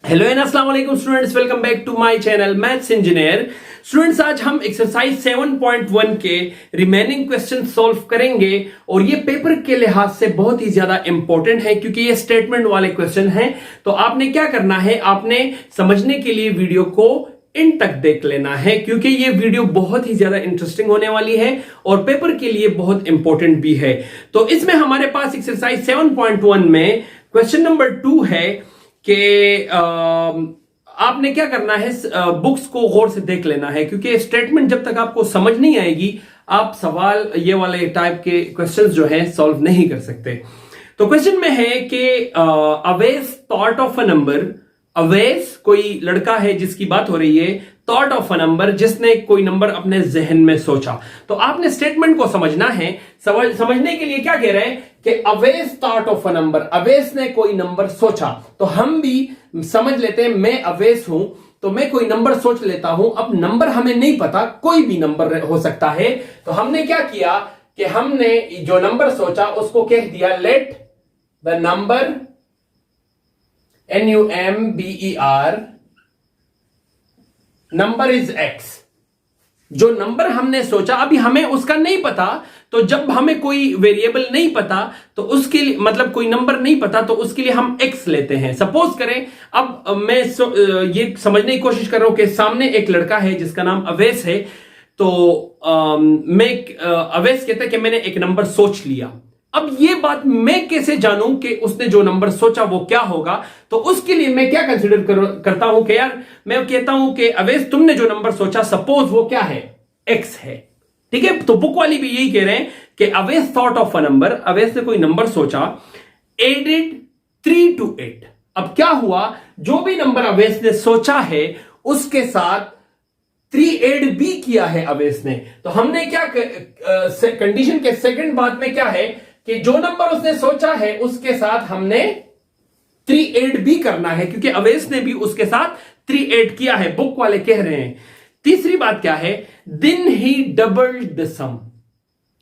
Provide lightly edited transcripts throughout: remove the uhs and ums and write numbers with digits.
Hello and अस्सलाम वालेकुम students, welcome back to my channel maths engineer. Students, आज हम एक्सरसाइज 7.1 के रिमेनिंग क्वेश्चन सॉल्व करेंगे और ये पेपर के लिहाज से बहुत ही ज्यादा इंपॉर्टेंट है क्योंकि ये स्टेटमेंट वाले क्वेश्चन हैं। तो आपने क्या करना है, आपने समझने के लिए वीडियो को इन तक देख लेना है क्योंकि ये वीडियो बहुत ही ज्यादा इंटरेस्टिंग होने वाली है और पेपर के लिए बहुत इंपॉर्टेंट भी है। तो इसमें हमारे पास एक्सरसाइज 7.1 में क्वेश्चन नंबर 2 है कि आपने क्या करना है, बुक्स को गौर से देख लेना है क्योंकि स्टेटमेंट जब तक आपको समझ नहीं आएगी आप सवाल ये वाले टाइप के क्वेश्चंस जो हैं सॉल्व नहीं कर सकते। तो क्वेश्चन में है कि अवेस थॉट ऑफ अ नंबर। अवेस कोई लड़का है जिसकी बात हो रही है, थॉट ऑफ अ नंबर जिसने कोई नंबर अपने जहन में सोचा। तो आपने स्टेटमेंट को समझना है। समझने के लिए क्या कह रहे हैं कि अवेस थॉट ऑफ अ नंबर, अवेस ने कोई नंबर सोचा। तो हम भी समझ लेते हैं, मैं अवेस हूं तो मैं कोई नंबर सोच लेता हूं। अब नंबर हमें नहीं पता, कोई भी नंबर हो सकता है। तो हमने क्या किया कि हमने जो नंबर सोचा उसको कह दिया let the number NUMBER number is x. जो नंबर हमने सोचा, अभी हमें उसका नहीं पता, तो जब हमें कोई वेरिएबल नहीं पता तो उसके लिए मतलब कोई नंबर नहीं पता तो उसके लिए हम एक्स लेते हैं। सपोज करें, अब मैं ये समझने की कोशिश कर रहा हूं कि सामने एक लड़का है जिसका नाम अवेस है। तो मैं अवेस कहता है कि मैंने एक नंबर सोच लिया। अब ये बात मैं कैसे जानूं कि उसने जो नंबर सोचा वो क्या होगा? तो उसके लिए मैं क्या कंसीडर करता हूं कि यार मैं कहता हूं कि अवेस तुमने जो नंबर सोचा सपोज वो क्या है, एक्स है। ठीक है, तो बुक वाली भी यही कह रहे हैं कि अवेस थॉट ऑफ अ नंबर, अवेस ने कोई नंबर सोचा, एडेड 3 to 8। अब क्या हुआ, जो भी नंबर अवेस ने सोचा है उसके साथ 3 ऐड भी किया है अवेस ने। तो हमने क्या कंडीशन के सेकंड बात में क्या है कि जो नंबर उसने सोचा है उसके साथ हमने 3 ऐड भी करना है क्योंकि अवेस ने भी उसके साथ 3 ऐड किया है, बुक वाले कह रहे हैं। तीसरी बात क्या है, then he doubled the sum.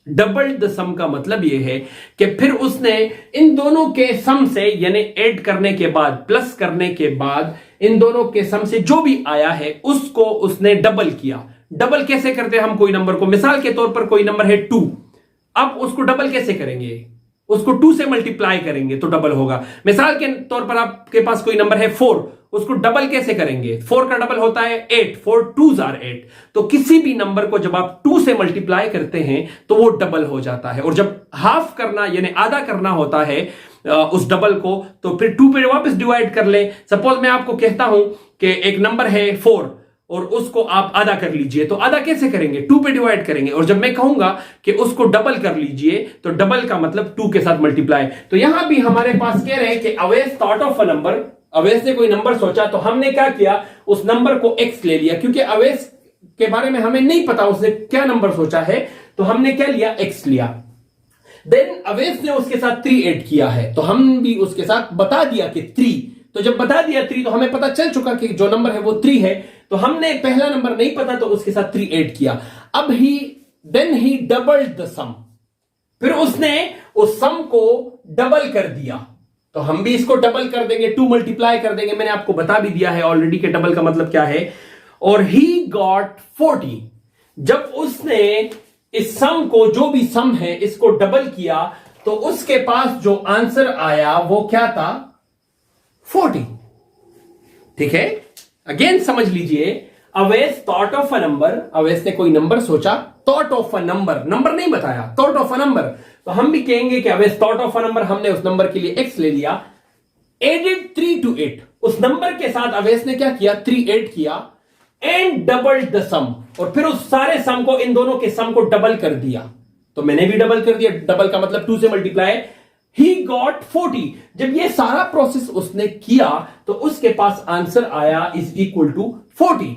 Doubled the sum का मतलब यह है कि फिर उसने इन दोनों के सम से, यानी ऐड करने के बाद, प्लस करने के बाद, इन दोनों के सम से जो भी आया है उसको उसने डबल किया। डबल कैसे करते हैं हम कोई नंबर को? मिसाल के तौर पर कोई नंबर है 2, अब उसको डबल कैसे करेंगे? उसको 2 से मल्टीप्लाई करेंगे तो डबल होगा। मिसाल के तौर पर आपके पास कोई नंबर है 4, उसको डबल कैसे करेंगे? 4 का डबल होता है 8, 4 2s are 8। तो किसी भी नंबर को जब आप 2 से मल्टीप्लाई करते हैं तो वो डबल हो जाता है, और जब हाफ करना यानी आधा करना होता है उस डबल को, तो फिर 2 पे वापस डिवाइड कर ले। सपोज मैं आपको कहता हूं कि एक नंबर है 4 और उसको आप आधा कर लीजिए, तो आधा कैसे करेंगे? 2 पे डिवाइड करेंगे। और जब मैं कहूंगा कि उसको डबल कर लीजिए तो डबल का मतलब 2 के साथ मल्टीप्लाई। तो यहां भी हमारे पास कह रहे हैं कि अवेस थॉट ऑफ अ नंबर, अवेस ने कोई नंबर सोचा तो हमने क्या किया, उस नंबर को एक्स ले लिया क्योंकि अवेस के बारे में हमें नहीं पता उसने क्या नंबर सोचा है, तो हमने क्या लिया, एक्स लिया। देन अवेस ने उसके साथ 3 ऐड किया है तो हम भी उसके साथ बता दिया कि 3। तो जब बता दिया 3 तो हमें पता चल चुका कि जो नंबर है वो 3 है। तो हमने पहला नंबर नहीं पता तो उसके साथ 3 ऐड किया। अब देन ही डबल्ड द सम, फिर उसने उस सम को डबल कर दिया। तो हम भी इसको डबल कर देंगे, 2 मल्टीप्लाई कर देंगे। मैंने आपको बता भी दिया है ऑलरेडी कि डबल का मतलब क्या है। और ही गॉट 40। जब उसने इस सम को, जो भी सम है, इसको डबल किया तो उसके पास जो आंसर आया वो क्या था, 40। ठीक है, अगेन समझ लीजिए, अवेस थॉट ऑफ अ नंबर, अवेस ने कोई नंबर सोचा, thought of a number, number नहीं बताया, थॉट ऑफ अ नंबर। तो हम भी कहेंगे कि अवेस थॉट ऑफ अ नंबर, हमने उस नंबर के लिए एक्स ले लिया। एडेड 3 to 8, उस नंबर के साथ अवेस ने क्या किया, 3 ऐड किया। एंड डबल्ड द सम, और फिर उस सारे सम को, इन दोनों के सम को डबल कर दिया। तो मैंने भी डबल कर दिया, डबल का मतलब 2 से मल्टीप्लाई। He got 40। जब ये सारा प्रोसेस उसने किया तो उसके पास आंसर आया इज इक्वल टू 40।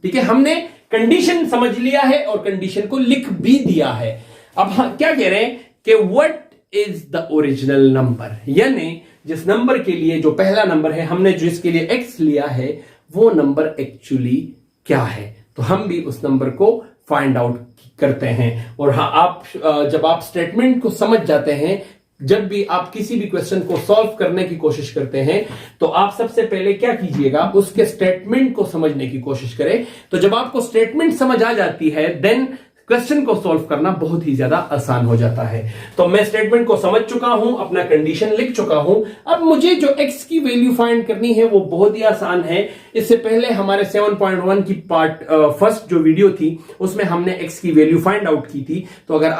ठीक है, हमने कंडीशन समझ लिया है और कंडीशन को लिख भी दिया है। अब क्या कह रहे हैं कि what is the original number, यानी जिस नंबर के लिए, जो पहला नंबर है हमने जो इसके लिए एक्स लिया है, वो नंबर एक्चुअली क्या है। तो हम भी उस नंबर को फाइंड आउट करते हैं। और हाँ, आप जब आप स्टेटमेंट को समझ जाते हैं, जब भी आप किसी भी क्वेश्चन को सॉल्व करने की कोशिश करते हैं तो आप सबसे पहले क्या कीजिएगा, उसके स्टेटमेंट को समझने की कोशिश करें। तो जब आपको स्टेटमेंट समझ आ जाती है देन क्वेश्चन को सॉल्व करना बहुत ही ज्यादा आसान हो जाता है। तो मैं स्टेटमेंट को समझ चुका हूं, अपना कंडीशन लिख चुका हूं। अब मुझे जो x की वैल्यू फाइंड करनी है वो बहुत ही आसान है। इससे पहले हमारे 7.1 की पार्ट फर्स्ट जो वीडियो थी उसमें हमने x की वैल्यू फाइंड आउट की थी। तो अगर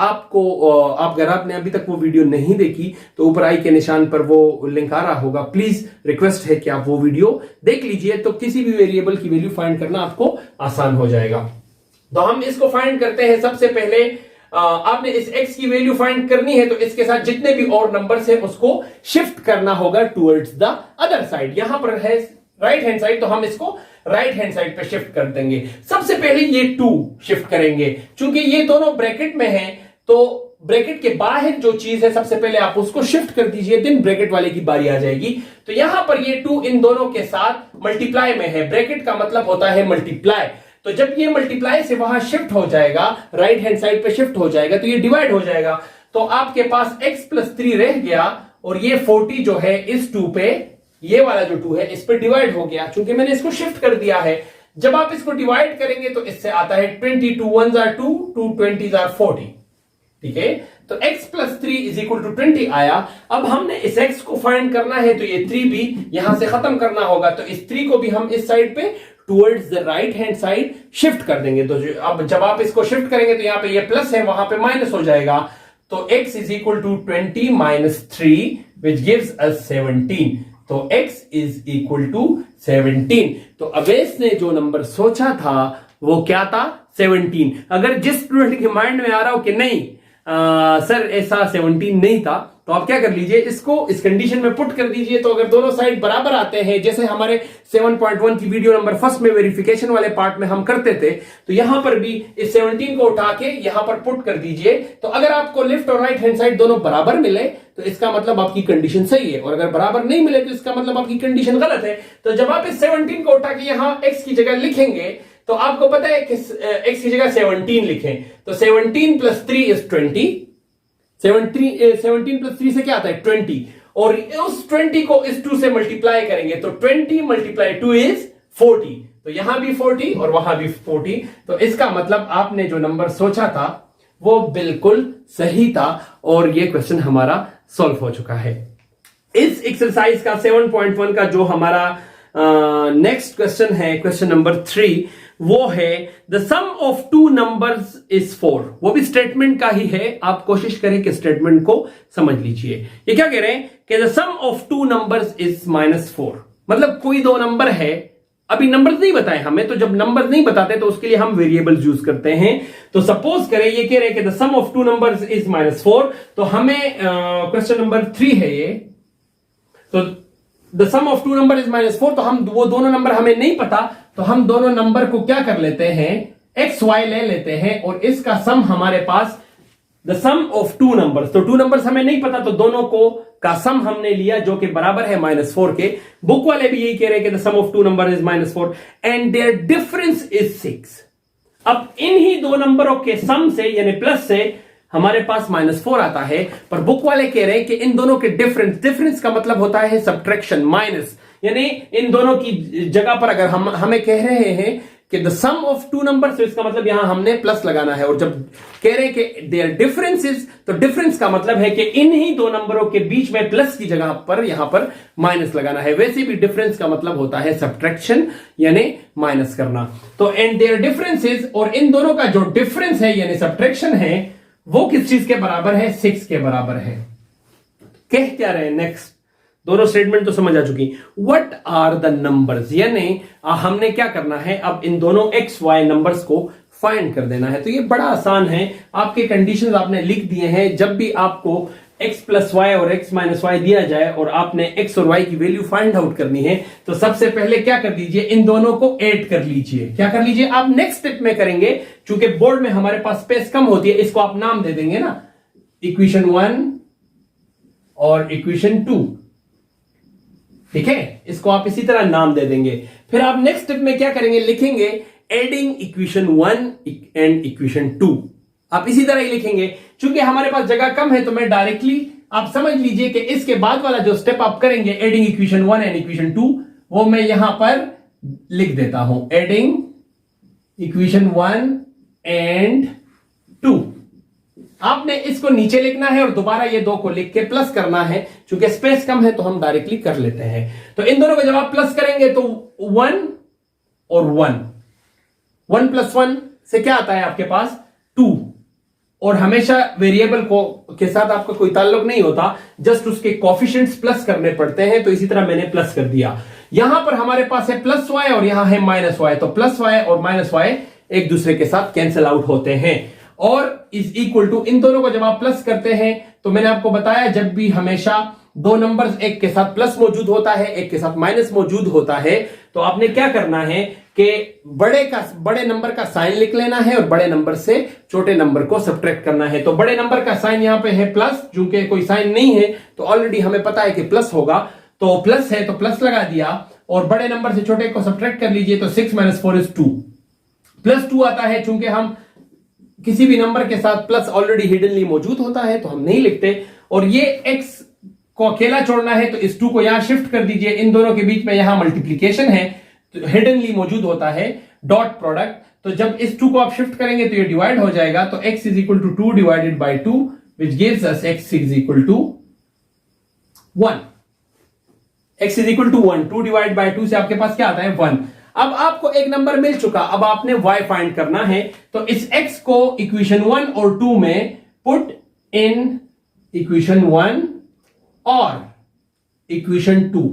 आपने अभी तक वो वीडियो नहीं देखी तो ऊपर आई के निशान पर वो लिंक आ रहा होगा, प्लीज रिक्वेस्ट है कि आप वो वीडियो देख लीजिए। तो किसी भी वेरिएबल की वैल्यू फाइंड करना आपको आसान हो जाएगा। तो हम इसको फाइंड करते हैं। सबसे पहले आपने इस x की वैल्यू फाइंड करनी है तो इसके साथ जितने भी और नंबर्स हैं उसको शिफ्ट करना होगा टुवर्ड्स द अदर साइड। यहां पर है राइट हैंड साइड तो हम इसको राइट हैंड साइड पे शिफ्ट कर देंगे। सबसे पहले ये 2 शिफ्ट करेंगे, चूंकि ये दोनों ब्रैकेट में हैं तो ब्रैकेट के बाहर जो चीज है सबसे पहले आप उसको शिफ्ट कर दीजिए, देन ब्रैकेट वाले की बारी आ जाएगी। तो यहां पर ये 2 इन दोनों के साथ मल्टीप्लाई में है। ब्रैकेट का मतलब होता है मल्टीप्लाई। तो जब ये मल्टीप्लाई से वहां शिफ्ट हो जाएगा, राइट हैंड साइड पे शिफ्ट हो जाएगा तो ये डिवाइड हो जाएगा। तो आपके पास x+3 रह गया और ये 40 जो है इस 2 पे, ये वाला जो 2 है इस पे डिवाइड हो गया क्योंकि मैंने इसको शिफ्ट कर दिया है। जब आप इसको डिवाइड करेंगे तो इससे आता है 20, 2 1s are 2, 2 20s are 40। ठीक है, तो x+3 = 20 आया। अब हमने इस x को फाइंड करना है तो ये 3 भी यहां से खत्म करना होगा। तो इस 3 को भी हम इस साइड पे towards the right hand side shift कर देंगे। तो अब जब आप इसको शिफ्ट करेंगे तो यहां पे ये प्लस है, वहां पे माइनस हो जाएगा। तो x = 20 - 3 which gives us 17। तो x = 17। तो अवेश ने जो नंबर सोचा था वो क्या था? 17। अगर जिस स्टूडेंट के माइंड में आ रहा हो कि नहीं सर ऐसा 17 नहीं था, तो आप क्या कर लीजिए, इसको इस कंडीशन में पुट कर दीजिए। तो अगर दोनों साइड बराबर आते हैं, जैसे हमारे 7.1 की वीडियो नंबर फर्स्ट में वेरिफिकेशन वाले पार्ट में हम करते थे, तो यहां पर भी इस 17 को उठा के यहां पर पुट कर दीजिए। तो अगर आपको लेफ्ट और राइट हैंड साइड दोनों बराबर मिले तो इसका मतलब आपकी कंडीशन सही है, और अगर बराबर नहीं मिले तो इसका मतलब आपकी कंडीशन गलत है। तो जब आप इस 17 को उठा के यहां x की जगह लिखेंगे तो आपको पता है कि x की जगह 17 लिखें तो 17 + 3 = 20। 17 + 3 से क्या आता है? 20। और उस 20 को इस 2 से मल्टीप्लाई करेंगे तो 20 × 2 = 40। तो यहां भी 40 और वहां भी 40। तो इसका मतलब आपने जो नंबर सोचा था वो बिल्कुल सही था और ये क्वेश्चन हमारा सॉल्व हो चुका है। इस एक्सरसाइज का 7.1 का जो हमारा नेक्स्ट क्वेश्चन है, क्वेश्चन नंबर 3, वो है the sum of 2 numbers is 4। वो भी स्टेटमेंट का ही है, आप कोशिश करें कि स्टेटमेंट को समझ लीजिए। ये क्या कह रहे हैं कि the sum of 2 numbers is -4। मतलब कोई 2 नंबर है, अभी नंबर्स नहीं बताए हमें, तो जब नंबर्स नहीं बताते तो उसके लिए हम वेरिएबल्स यूज करते हैं। तो सपोज करें ये कह रहे हैं कि the sum of 2 numbers is -4, तो हमें क्वेश्चन नंबर 3 है ये। तो the sum of 2 number is -4, तो हम वो दोनों नंबर हमें नहीं पता, तो हम दोनों नंबर को क्या कर लेते हैं, XY ले लेते हैं और इसका सम हमारे पास द सम ऑफ 2 नंबर्स। तो 2 नंबर्स हमें नहीं पता तो दोनों को का सम हमने लिया जो कि बराबर है -4 के। बुक वाले भी यही कह रहे हैं कि the sum of 2 number is -4 and their difference is 6। अब इन्हीं 2 नंबरों के सम से यानी प्लस से हमारे पास -4 आता है, पर बुक वाले कह रहे हैं कि इन दोनों के डिफरेंस का मतलब होता है सब्ट्रैक्शन, माइनस। यानी इन दोनों की जगह पर अगर हमें कह रहे हैं कि द सम ऑफ 2 नंबर्स, तो इसका मतलब यहां हमने प्लस लगाना है। और जब कह रहे हैं कि देयर डिफरेंसेस, तो डिफरेंस का मतलब है कि इन्हीं 2 नंबरों के बीच में प्लस की जगह पर यहां पर माइनस लगाना है। वैसे भी डिफरेंस का मतलब होता है सब्ट्रैक्शन यानी माइनस करना। तो एंड देयर डिफरेंसेस, और इन दोनों का जो डिफरेंस है यानी सब्ट्रैक्शन है वो किस चीज के बराबर है? 6 के बराबर है। कह क्या रहे हैं नेक्स्ट? दोनों स्टेटमेंट तो समझ आ चुकी। व्हाट आर द नंबर्स, यानी हमने क्या करना है, अब इन दोनों XY नंबर्स को फाइंड कर देना है। तो ये बड़ा आसान है, आपके कंडीशंस आपने लिख दिए हैं। जब भी आपको x + y और x - y दिया जाए और आपने x और y की वैल्यू फाइंड आउट करनी है, तो सबसे पहले क्या कर दीजिए, इन दोनों को ऐड कर लीजिए। क्या कर लीजिए आप? नेक्स्ट स्टेप में करेंगे, चूंकि बोर्ड में हमारे पास स्पेस कम होती है, इसको आप नाम दे देंगे ना, इक्वेशन 1 और इक्वेशन 2। ठीक है, इसको आप इसी तरह नाम दे देंगे। फिर आप नेक्स्ट स्टेप में क्या करेंगे, लिखेंगे एडिंग इक्वेशन 1 एंड इक्वेशन 2। आप इसी तरह ही लिखेंगे। चूंकि हमारे पास जगह कम है तो मैं डायरेक्टली आप समझ लीजिए कि इसके बाद वाला जो स्टेप आप करेंगे एडिंग इक्वेशन 1 एंड इक्वेशन 2, वो मैं यहां पर लिख देता हूं, एडिंग इक्वेशन 1 एंड 2। आपने इसको नीचे लिखना है और दोबारा ये दो को लिख के प्लस करना है। चूंकि स्पेस कम है तो हम डायरेक्टली कर लेते हैं। तो इन दोनों को जब आप प्लस करेंगे तो 1 और 1 प्लस 1 से क्या आता है आपके पास 2, और हमेशा वेरिएबल को के साथ आपका कोई ताल्लुक नहीं होता, जस्ट उसके कोफिशिएंट्स प्लस करने पड़ते हैं। तो इसी तरह मैंने प्लस कर दिया। यहां पर हमारे पास है प्लस वाई और यहां है माइनस वाई, तो प्लस वाई और माइनस वाई एक दूसरे के साथ कैंसिल आउट होते हैं और इज इक्वल टू, इन दोनों को जब आप प्लस करते हैं तो मैंने आपको बताया जब भी हमेशा दो नंबर्स एक के साथ प्लस मौजूद होता है एक के साथ माइनस मौजूद होता है, तो आपने क्या करना है कि बड़े नंबर का साइन लिख लेना है और बड़े नंबर से छोटे नंबर को सब्ट्रैक्ट करना है। तो बड़े नंबर का साइन यहां पे है प्लस, चूंकि कोई साइन नहीं है तो ऑलरेडी हमें पता है कि प्लस होगा, तो प्लस है तो प्लस लगा दिया, और बड़े नंबर से छोटे को सब्ट्रैक्ट कर लीजिए तो 6 - 4 = 2, +2 आता है। चूंकि हम किसी भी नंबर के साथ प्लस ऑलरेडी हिडनली मौजूद होता है तो हम नहीं लिखते, और ये x को अकेला छोड़ना है तो इस 2 को यहां शिफ्ट कर दीजिए। इन दोनों के बीच में यहां मल्टीप्लीकेशन है तो हिडनली मौजूद होता है डॉट प्रोडक्ट, तो जब इस 2 को आप शिफ्ट करेंगे तो ये डिवाइड हो जाएगा। तो x = 2 divided by 2 which gives us x = 1। x = 1, 2 divided by 2 से आपके पास क्या आता है 1। अब आपको एक नंबर मिल चुका, अब आपने y फाइंड करना है। तो इस x को इक्वेशन 1 और 2 में पुट इन इक्वेशन 1 और इक्वेशन 2।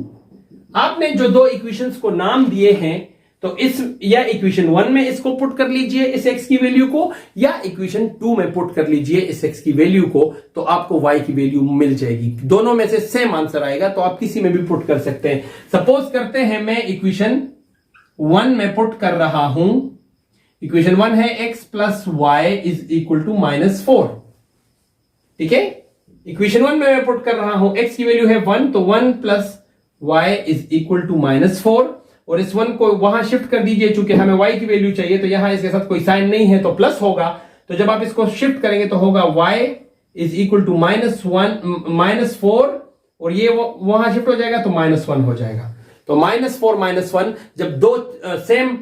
आपने जो दो इक्वेशंस को नाम दिए हैं तो इस या इक्वेशन 1 में इसको पुट कर लीजिए इस x की वैल्यू को, या इक्वेशन 2 में पुट कर लीजिए इस x की वैल्यू को, तो आपको y की वैल्यू मिल जाएगी। दोनों में से सेम आंसर आएगा, तो आप किसी में भी पुट कर सकते हैं। सपोज करते हैं मैं इक्वेशन 1 में पुट कर रहा हूं, इक्वेशन 1 है x + y = -4, ठीक है। इक्वेशन 1 में मैं पुट कर रहा हूं, x की वैल्यू है 1, तो 1 + y = -4, और इस 1 को वहां शिफ्ट कर दीजिए। चूंकि हमें y की वैल्यू चाहिए तो यहां इसके साथ कोई साइन नहीं है तो प्लस होगा, तो जब आप इसको शिफ्ट करेंगे तो होगा y = -4, और ये वहां शिफ्ट हो जाएगा तो -1 हो जाएगा। तो -4 -1, जब दो सेम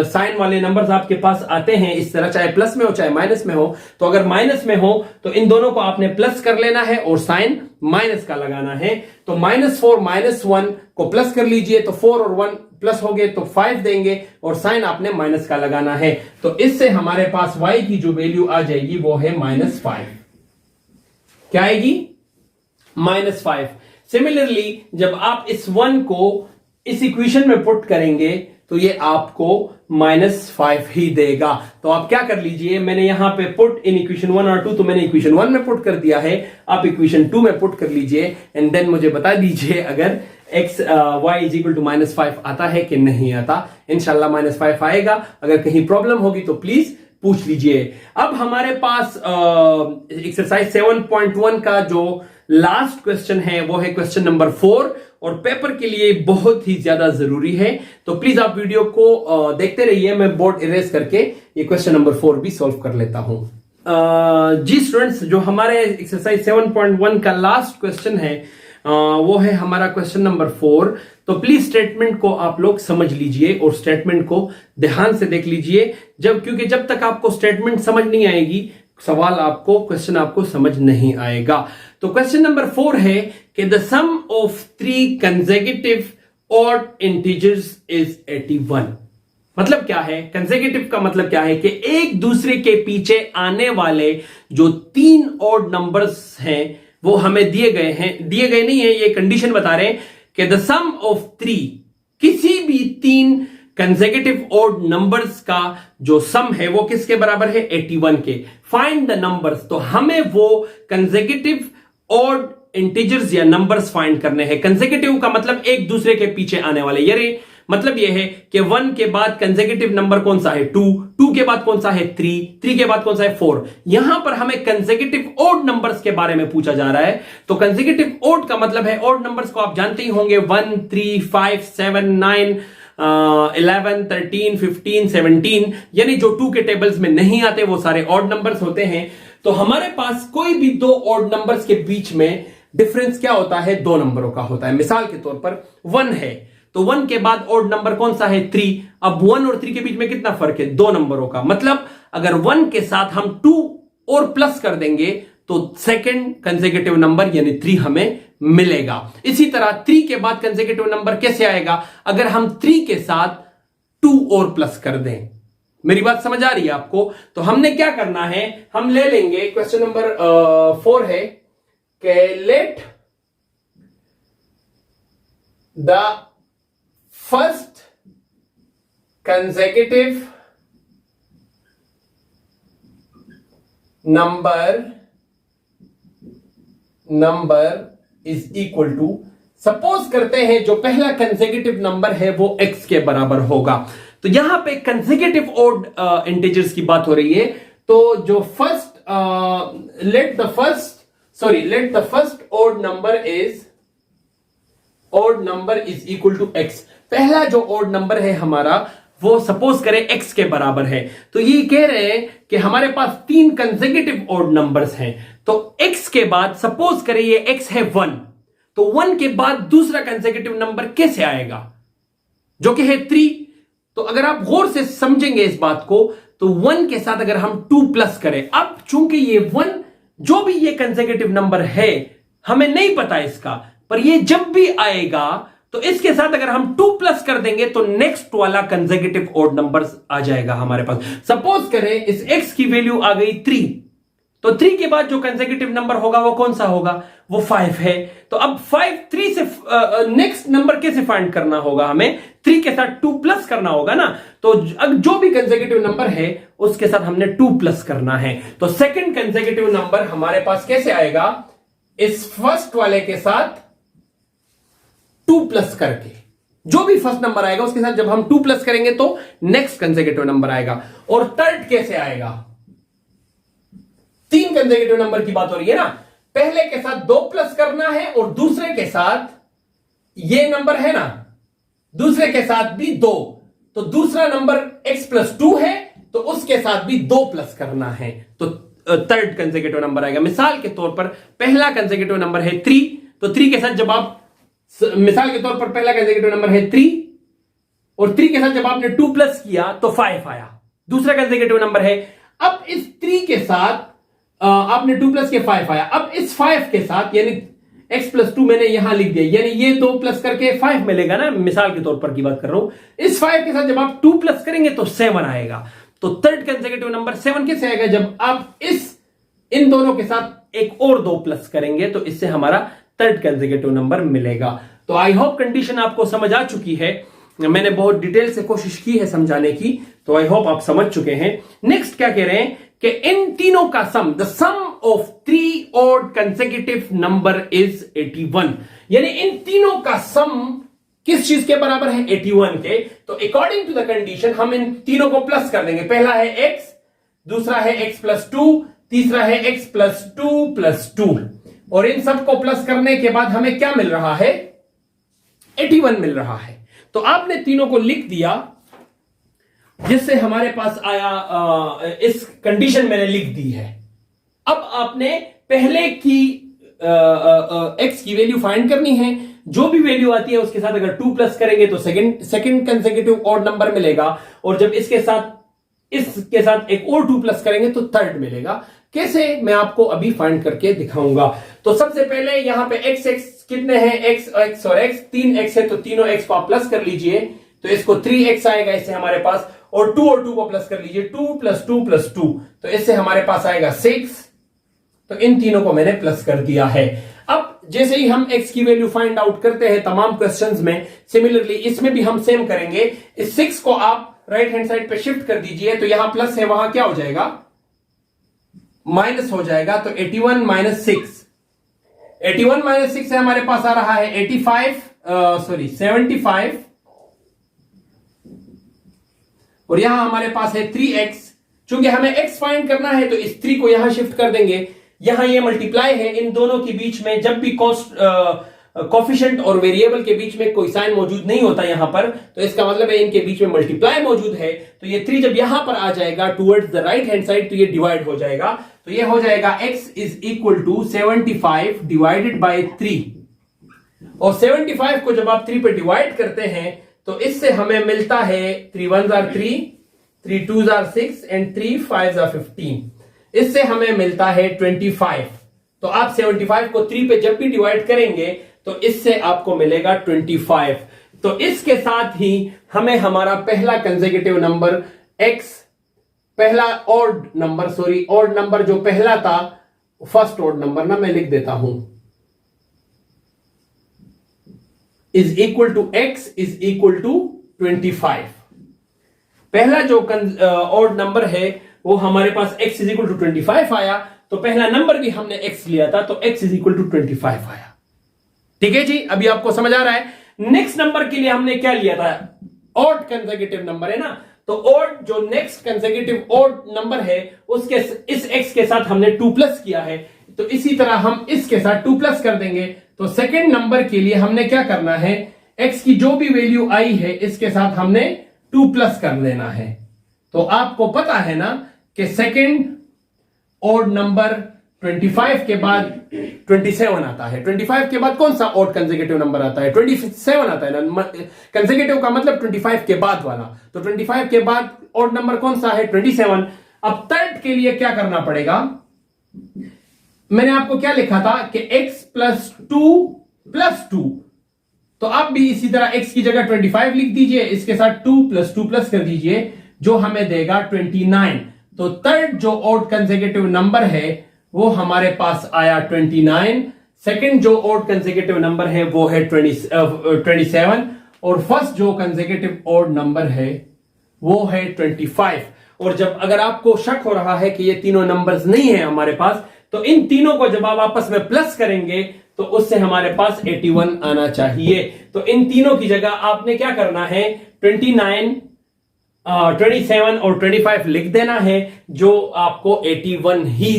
साइन वाले नंबर्स आपके पास आते हैं इस तरह, चाहे प्लस में हो चाहे माइनस में हो, तो अगर माइनस में हो तो इन दोनों को आपने प्लस कर लेना है और साइन माइनस का लगाना है। तो -4 -1 को प्लस कर लीजिए तो 4 और 1 प्लस हो गए तो 5 देंगे, और साइन आपने माइनस का लगाना है। तो इससे हमारे पास y की जो वैल्यू आ जाएगी वो है -5। क्या आएगी? -5। सिमिलरली जब आप इस 1 को इस इक्वेशन में पुट करेंगे तो ये आपको -5 ही देगा। तो आप क्या कर लीजिए, मैंने यहां पे पुट इन इक्वेशन 1 और 2, तो मैंने इक्वेशन 1 में पुट कर दिया है, आप इक्वेशन 2 में पुट कर लीजिए, एंड देन मुझे बता दीजिए अगर y = -5 आता है कि नहीं आता। इंशाल्लाह -5 आएगा। अगर कहीं प्रॉब्लम होगी तो प्लीज पूछ लीजिए। अब हमारे पास एक्सरसाइज 7.1 का जो लास्ट क्वेश्चन है वो है क्वेश्चन नंबर 4, और पेपर के लिए बहुत ही ज्यादा जरूरी है, तो प्लीज आप वीडियो को देखते रहिए। मैं बोर्ड इरेज करके ये क्वेश्चन नंबर 4 भी सॉल्व कर लेता हूं। जी स्टूडेंट्स, जो हमारे एक्सरसाइज 7.1 का लास्ट क्वेश्चन है वो है हमारा क्वेश्चन नंबर 4। तो प्लीज स्टेटमेंट को आप लोग समझ लीजिए और स्टेटमेंट को ध्यान से देख लीजिए, क्योंकि जब तक आपको स्टेटमेंट समझ नहीं आएगी सवाल आपको, क्वेश्चन आपको समझ नहीं आएगा। तो क्वेश्चन नंबर 4 है कि the sum of 3 consecutive odd integers is 81। मतलब क्या है? कंसेक्यूटिव का मतलब क्या है कि एक दूसरे के पीछे आने वाले जो 3 ऑड नंबर्स हैं वो हमें दिए गए हैं, दिए गए नहीं है, ये कंडीशन बता रहे हैं कि द सम ऑफ 3, किसी भी 3 कंसेक्यूटिव ऑड नंबर्स का जो सम है वो किसके बराबर है? 81 के। फाइंड द नंबर्स, तो हमें वो कंसेक्यूटिव ऑड इंटीजर्स या नंबर्स फाइंड करने हैं। कंसेक्यूटिव का मतलब एक दूसरे के पीछे आने वाले, यानी मतलब यह है कि 1 के बाद कंसेक्यूटिव नंबर कौन सा है? 2, 2 के बाद कौन सा है? 3, 3 के बाद कौन सा है? 4। यहां पर हमें कंसेक्यूटिव ऑड नंबर्स के बारे में पूछा जा रहा है। तो कंसेक्यूटिव ऑड का मतलब है, ऑड नंबर्स को आप जानते ही होंगे, 1, 3, 5, 7, 9, 11, 13, 15, 17, यानी जो 2 के टेबल्स में नहीं आते वो सारे ऑड नंबर्स होते हैं। तो हमारे पास कोई भी दो ऑड नंबर्स के बीच में डिफरेंस क्या होता है? दो नंबरों का होता है। मिसाल के तौर पर 1 है, तो 1 के बाद ऑड नंबर कौन सा है? 3। अब 1 और 3 के बीच में कितना फर्क है? दो नंबरों का। मतलब अगर 1 के साथ हम 2 और प्लस कर देंगे तो सेकंड कंसेक्यूटिव नंबर यानी 3 हमें मिलेगा। इसी तरह 3 के बाद कंसेक्यूटिव नंबर कैसे आएगा? अगर हम 3 के साथ 2 और प्लस कर दें। मेरी बात समझ आ रही है आपको? तो हमने क्या करना है, हम ले लेंगे क्वेश्चन नंबर 4 है कि let the first consecutive number is equal to, suppose करते हैं जो पहला कंसेक्यूटिव नंबर है वो x के बराबर होगा। तो यहां पे कंसेक्यूटिव ऑड इंटीजर्स की बात हो रही है। तो जो first let the first odd number is equal to x। पहला जो ऑड नंबर है हमारा वो सपोज करें x के बराबर है। तो ये कह रहे हैं कि हमारे पास 3 कंसेक्यूटिव ऑड नंबर्स हैं। तो x के बाद सपोज करें ये x है 1, तो 1 के बाद दूसरा कंसेक्यूटिव नंबर कैसे आएगा? जो कि है 3। तो अगर आप गौर से समझेंगे इस बात को, तो 1 के साथ अगर हम 2 प्लस करें, अब चूंकि ये 1 जो भी ये कंसेक्यूटिव नंबर है हमें नहीं पता इसका, पर ये जब भी आएगा तो इसके साथ अगर हम 2 प्लस कर देंगे तो नेक्स्ट वाला कंसेक्यूटिव ऑड नंबर आ जाएगा हमारे पास। सपोज करें इस x की वैल्यू आ गई 3, तो 3 के बाद जो कंसेक्यूटिव नंबर होगा वो कौन सा होगा? वो 5 है। तो अब 3 से नेक्स्ट नंबर कैसे फाइंड करना होगा? हमें 3 के साथ 2 प्लस करना होगा ना। तो अब जो भी कंसेक्यूटिव नंबर है उसके साथ हमने 2 प्लस करना है। तो सेकंड कंसेक्यूटिव नंबर हमारे पास कैसे आएगा? इस फर्स्ट वाले के साथ 2 प्लस करके, जो भी फर्स्ट नंबर आएगा उसके साथ जब हम 2 प्लस करेंगे तो नेक्स्ट कंसेक्यूटिव नंबर आएगा। और थर्ड कैसे आएगा? 3 कंसेक्यूटिव नंबर की बात हो रही है ना। पहले के साथ 2 प्लस करना है और दूसरे के साथ ये नंबर है ना, दूसरे के साथ भी 2। तो दूसरा नंबर x प्लस 2 है तो उसके साथ भी 2 प्लस करना है, तो थर्ड कंसेक्यूटिव नंबर आएगा। मिसाल के तौर पर पहला कंसेक्यूटिव नंबर है 3, तो 3 के साथ जब आप, मिसाल के तौर पर पहला कंसेक्यूटिव नंबर है 3 और 3 के साथ जब आपने 2 प्लस किया तो 5 आया, दूसरा कंसेक्यूटिव नंबर है। अब इस 3 के साथ आपने 2 प्लस के 5 आया। अब इस 5 के साथ यानी x प्लस 2 मैंने यहां लिख दिया, यानी ये 2 प्लस करके 5 मिलेगा ना, मिसाल के तौर पर की बात कर रहा हूं। इस 5 के साथ जब आप 2 प्लस करेंगे तो 7 आएगा। तो थर्ड कंसेक्यूटिव नंबर 7 कैसे आएगा? जब आप इन दोनों के साथ एक और 2 प्लस करेंगे तो इससे हमारा थर्ड कंसेक्यूटिव नंबर मिलेगा। तो आई होप कंडीशन आपको समझ आ चुकी है। मैंने बहुत डिटेल से कोशिश की है समझाने की, तो आई होप आप समझ चुके हैं। नेक्स्ट क्या कह रहे हैं कि इन तीनों का sum, the sum of 3 odd consecutive number is 81। यानी इन तीनों का सम किस चीज के बराबर है? 81 के। तो अकॉर्डिंग टू द कंडीशन हम इन तीनों को प्लस कर देंगे। पहला है x, दूसरा है x प्लस 2, तीसरा है x प्लस 2 प्लस 2, और इन सबको प्लस करने के बाद हमें क्या मिल रहा है? 81 मिल रहा है। तो आपने तीनों को लिख दिया, जिससे हमारे पास आया, इस कंडीशन मैंने लिख दी है। अब आपने पहले की x की वैल्यू फाइंड करनी है। जो भी वैल्यू आती है उसके साथ अगर 2 प्लस करेंगे तो सेकंड कंसेक्यूटिव ऑड नंबर मिलेगा, और जब इसके साथ एक और 2 प्लस करेंगे तो थर्ड मिलेगा। कैसे, मैं आपको अभी फाइंड करके दिखाऊंगा। तो सबसे पहले यहां पे x कितने हैं? x और x, 3x है तो तीनों x को आप प्लस कर लीजिए, तो इसको 3x आएगा इससे हमारे पास, और 2 को प्लस कर लीजिए, 2 प्लस 2 प्लस 2, तो इससे हमारे पास आएगा 6। तो इन तीनों को मैंने प्लस कर दिया है। अब जैसे ही हम x की वैल्यू फाइंड आउट करते हैं तमाम क्वेश्चंस में, सिमिलरली इसमें भी हम सेम करेंगे। इस 6 को आप राइट हैंड साइड पे शिफ्ट कर दीजिए, तो यहां प्लस है, वहां क्या हो जाएगा? माइनस हो जाएगा। तो 81 माइनस 6 से हमारे पास आ रहा है 75, और यहां हमारे पास है 3x। चूंकि हमें x फाइंड करना है तो इस 3 को यहां शिफ्ट कर देंगे। यहां ये मल्टीप्लाई है इन दोनों के बीच में, जब भी कोफिशिएंट और वेरिएबल के बीच में कोई साइन मौजूद नहीं होता यहां पर, तो इसका मतलब है इनके बीच में मल्टीप्लाई मौजूद है। तो ये 3 जब यहां पर आ जाएगा towards the right hand side तो ये डिवाइड हो जाएगा। तो ये हो जाएगा x is equal to 75 divided by 3। और 75 को जब आप 3 पे डिवाइड करते हैं तो इससे हमें मिलता है 3 1s are 3, 3 2s are 6 and 3 5s are 15। इससे हमें मिलता है 25। तो आप 75 को 3 पे जब भी डिवाइड करेंगे तो इससे आपको मिलेगा 25। तो इसके साथ ही हमें हमारा पहला कंसेक्यूटिव नंबर x, पहला ऑड नंबर जो पहला था, फर्स्ट ऑड नंबर ना मैं लिख देता हूं, is equal to x is equal to 25। पहला जो ऑड नंबर है वो हमारे पास x इज इक्वल टू 25 आया, तो पहला नंबर भी हमने x लिया था तो x इज इक्वल टू 25 आया। ठीक है जी, अभी आपको समझ आ रहा है। नेक्स्ट नंबर के लिए हमने क्या लिया था, ऑड कंसेक्यूटिव नंबर है ना, तो ऑड जो नेक्स्ट कंसेक्यूटिव ऑड नंबर है उसके इस x के साथ हमने 2 प्लस किया है, तो इसी तरह हम इसके साथ 2 प्लस कर देंगे। तो सेकंड नंबर के लिए हमने क्या करना है, x की जो भी वैल्यू आई है इसके साथ हमने 2 प्लस कर देना है। तो आपको पता है ना कि सेकंड ऑड नंबर 25 के बाद 27 आता है। 25 के बाद कौन सा ऑड कंसेक्यूटिव नंबर आता है, 27 आता है ना। कंसेक्यूटिव का मतलब 25 के बाद वाला, तो 25 के बाद ऑड नंबर कौन सा है, 27। अब थर्ड के लिए क्या करना पड़ेगा, मैंने आपको क्या लिखा था कि x प्लस 2, तो आप भी इसी तरह x की जगह 25 लिख दीजिए, इसके साथ 2 प्लस कर दीजिए, जो हमें देगा 29। तो थर्ड जो ऑड कंसेक्यूटिव नंबर है वो हमारे पास आया 29। सेकंड जो ऑड कंसेक्यूटिव नंबर है वो है 27, और फर्स्ट जो कंसेक्यूटिव ऑड नंबर है वो है 25। और जब अगर आपको शक हो रहा है कि ये तीनों नंबर्स नहीं है हमारे पास, तो इन तीनों को जब आप आपस में प्लस करेंगे तो उससे हमारे पास 81 आना चाहिए। तो इन तीनों की जगह आपने क्या करना है, 29, 27 और 25 लिख देना है, जो आपको 81 ही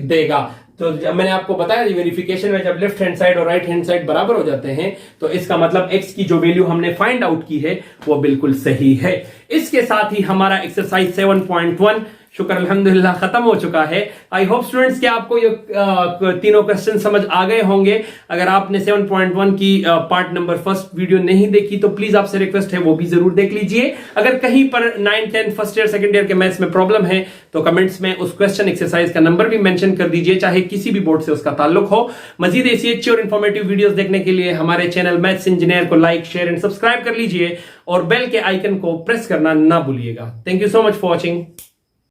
देगा। तो मैंने आपको बताया वेरिफिकेशन में जब लेफ्ट हैंड साइड और राइट हैंड साइड बराबर हो जाते हैं तो इसका मतलब x की जो वैल्यू हमने फाइंड आउट की है वो बिल्कुल सही है। इसके साथ ही हमारा एक्सरसाइज 7.1 शुक्र अल्हम्दुलिल्लाह खत्म हो चुका है। आई होप स्टूडेंट्स कि आपको ये तीनों क्वेश्चन समझ आ गए होंगे। अगर आपने 7.1 की पार्ट नंबर फर्स्ट वीडियो नहीं देखी तो प्लीज आपसे रिक्वेस्ट है वो भी जरूर देख लीजिए। अगर कहीं पर 9, 10 फर्स्ट ईयर सेकंड ईयर के मैथ्स में प्रॉब्लम है तो कमेंट्स में उस क्वेश्चन एक्सरसाइज का नंबर भी मेंशन कर दीजिए, चाहे किसी भी बोर्ड से उसका ताल्लुक हो। मजीद ऐसी अच्छी और इन्फॉर्मेटिव वीडियोस देखने के लिए हमारे चैनल मैथ्स इंजीनियर को लाइक, शेयर एंड सब्सक्राइब कर लीजिए और बेल के आइकन को प्रेस करना ना भूलिएगा। Thank you so much for watching.